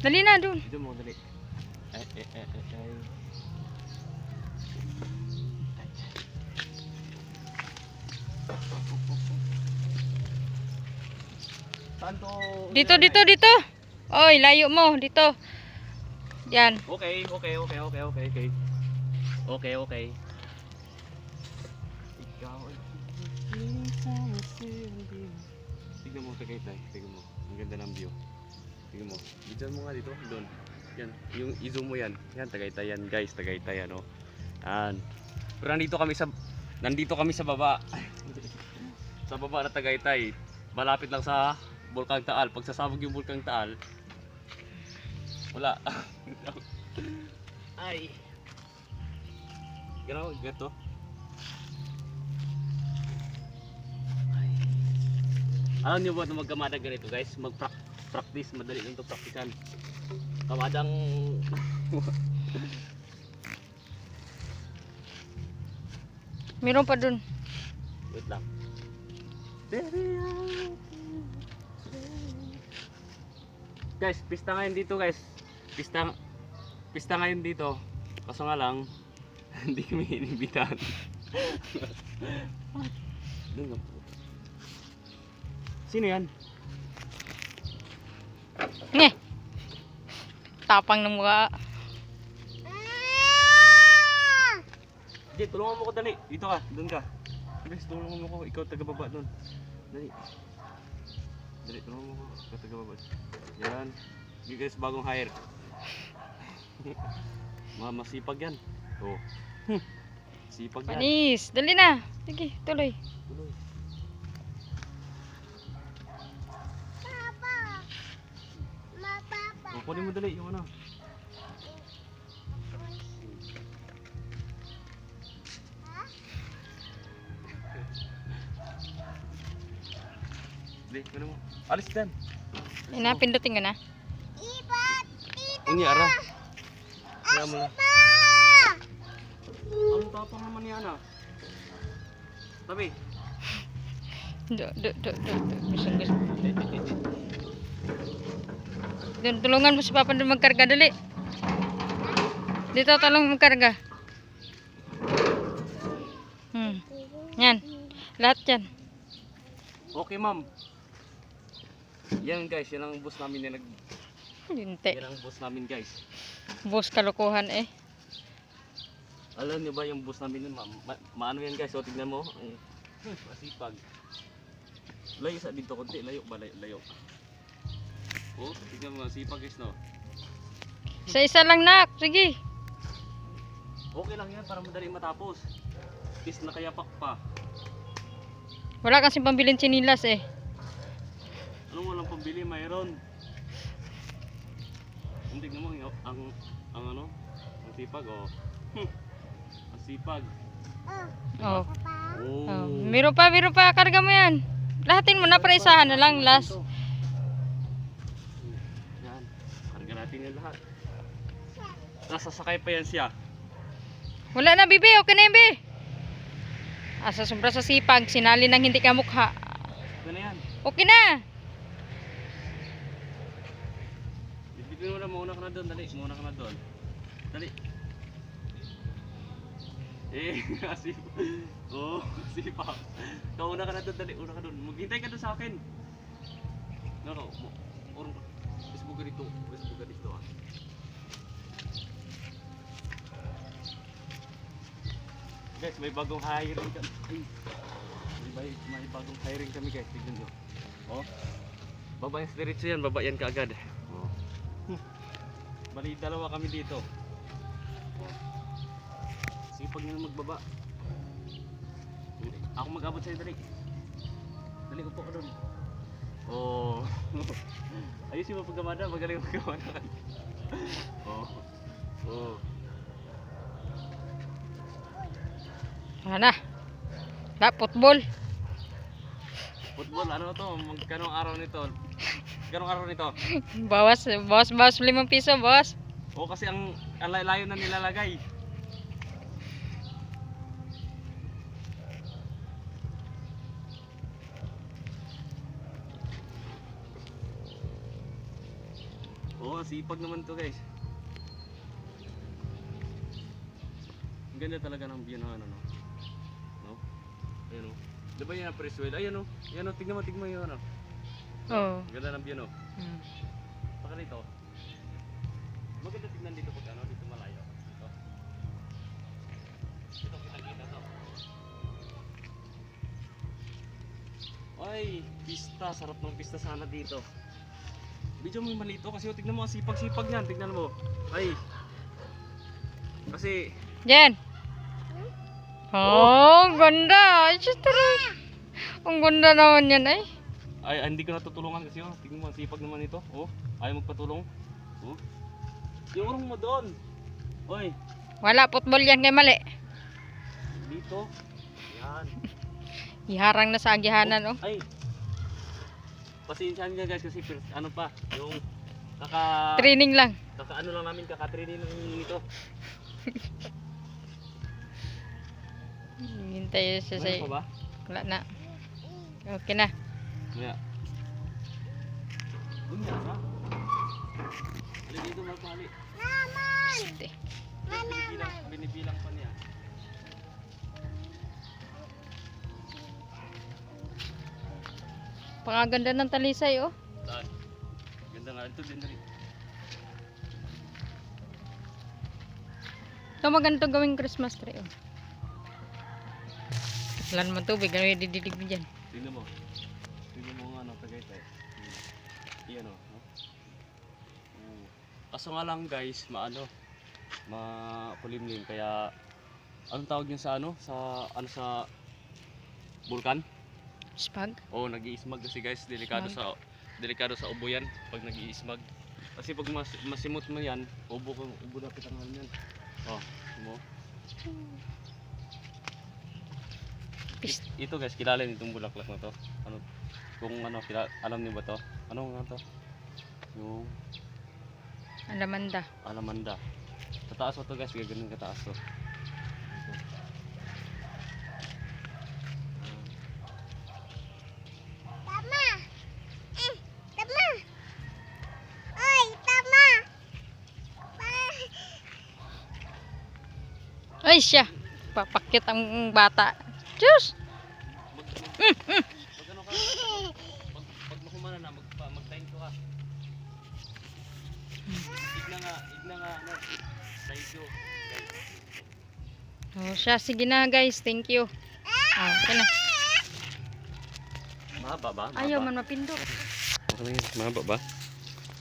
Dali na dun. Dito mo, dali. Saan to? Dito. Oy, layo mo. Dito. Yan. Okay. Ikaw ay tignan mo, Tagaytay. Tignan mo. Ang ganda ng view. Tignan mo. Diyan mo nga dito. Doon. Yan. Yung i-zoom mo yan. Yan, Tagaytay yan, guys. Tagaytay yan, oh. Yan. Pero nandito kami sa baba. Sa baba na Tagaytay. Malapit lang sa Bulkang Taal. Pag sasabog yung Bulkang Taal, wala. Ay. Gano'n, gato. Ay. Alam niyo ba na magkamadag ganito, guys? Mag-practice, madali lang ito praktisan. Kamadang Meron pa dun. wait lang. Guys, pista ngayon dito, guys. Pista ngayon dito. Kaso nga lang, hindi kami inibitahan. Sino yan? Nge. Tapang ng mukha. Jay, tulungan mo ko dali. Dito ka, doon ka. Guys, tulungan mo ko. Ikaw taga-baba doon. Dali. Dali, tulungan mo ko. Ikaw taga-baba. Yan. Hindi guys, bagong hire. Masipag yan. Oh. Sipag yan. Panis. Dali na. Sige, tuloy. Tuloy. Oh, kunin mo dali yung ano. Dali, kunin mo. Alis din. Ina, pindutin ko na. Ini ara. Kaya mo na. Ang tapang naman ni Ana. Tabi. Do. Dun, tulungan mo si Papa dun magkarga, dali. Dito, tulong magkarga. Yan. Lahat yan. Okay, ma'am. Yan guys, yan ang bus namin na Hindi. yan ang bus namin, guys. Bus kalokohan eh. Alam niyo ba yung bus namin nun, ma'am? Maano yan, guys? O, tignan mo. Masipag. Layo sa dito konti, layo ba? Layo. Oh, tignan mo, masipag guys, no? Isa lang nak. Sige. Okay lang yan para madali matapos. Is nakayapak pa. Wala kasi pambilin chinilas eh. Anong walang pambili? Mayroon. Tignan mo ang ano? Ang sipag, oh. Ang sipag. Oh. Oh. Meron pa. Karga mo yan. Lahatin mo na para isahan na lang. Last. Yan. Karga natin yung lahat. Nasasakay pa yan siya. Wala na, bibi. Okay na yun, bibi. Asa sobra sa sipag. Sinali ng hindi ka mukha. Ito na yan. Okay na. Bibigyan mo na, mauna ka na doon. Dali, mauna ka na doon. Dali. Asipag. Oh, asipag. Kauna ka na doon, dali. Una ka doon. Maghintay ka doon sa akin. No. Or, Facebook ka dito. Ah. Guys, may bagong hiring kami. May bagong hiring kami, guys. Tignan nyo. Oh. Baba yung diretso yan. Baba yan kaagad. Oh. Bali, dalawa kami dito. Oh. Sipag nyo magbaba. Ako mag-abot sa'yo, dali. Dali, upo ka doon. Oh. Ayusin mo pagkamada. Magaling magkamada. Oh. Oh. Wala na. Football. Football, ano to? Magkanong araw nito? Ganong araw nito? Bawas 5 piso, boss. O kasi ang layo na nilalagay. Oo, sipag naman to guys. Ang ganda talaga ng view ng ano, no? No? Ayan o. Di ba yan ang Preswell? Ayan o. Ayan o, tignan mo yung ano. Oo. Ang ganda ng view, no? Mm. Baka dito. Maganda tignan dito pag ano, dito malayo. Dito. Dito kita to. Ay, pista. Sarap ng pista sana dito. Medyo may malito kasi tignan mo ang sipag-sipag niyan. Tignan mo. Ay. Kasi Jen! Oh, ang ganda! Ay, just ang ganda naman yan ay. ay hindi ko natutulungan kasi oh. Tignan mo ang sipag naman ito. Oh, ayaw magpatulong. Oh. Yung mo doon. Oy, Wala, football yan kay mali. dito. Yan. Iharang na sa agihanan, oh. Ay. Pasensyahan niyo guys kasi ano pa, yung Training lang. ano lang namin kaka-training ng ito. Hintay siya sa... Meron pa ba? Wala na. Okay na. Maya. Dunya ka? Ali dito magpali. Piste. Binibilang pa niya. Pangaganda ng talisay, oh. Saan? Ganda nga ito din rin. Ito maganda gawing Christmas tree, oh. Wala naman tubig, ano yung didilig mo dyan? Tingnan mo. Tingnan mo nga ano, Tagaytay. Iyan o. No? Kaso nga lang guys, makulimlim. Kaya, anong tawag yun sa ano? Sa vulkan? Spag? Oo, nag-iismag kasi guys. Delikado sa ubo yan pag nag-iismag. Kasi pag masimot mo yan, ubo na pitangan yan. Oh, mo. Ito guys, kilala niyo itong bulaklak na to. Ano, kung ano, alam niyo ba to? Ano nga to? Yung Alamanda. alamanda. Sa taas mo to guys, ganoon kataas to. Tama. Tama. Oy, tama. Ay, siya. Papakit ang bata. Diyos! Mag ano ka? Pag makumana na, mag-time to ka. Igna nga, ano. Thank you. Oh, siya. Sige na, guys. Thank you. Oh, okay na. Mahaba ba? Ayaw man mapindot. Okay, mahaba ba?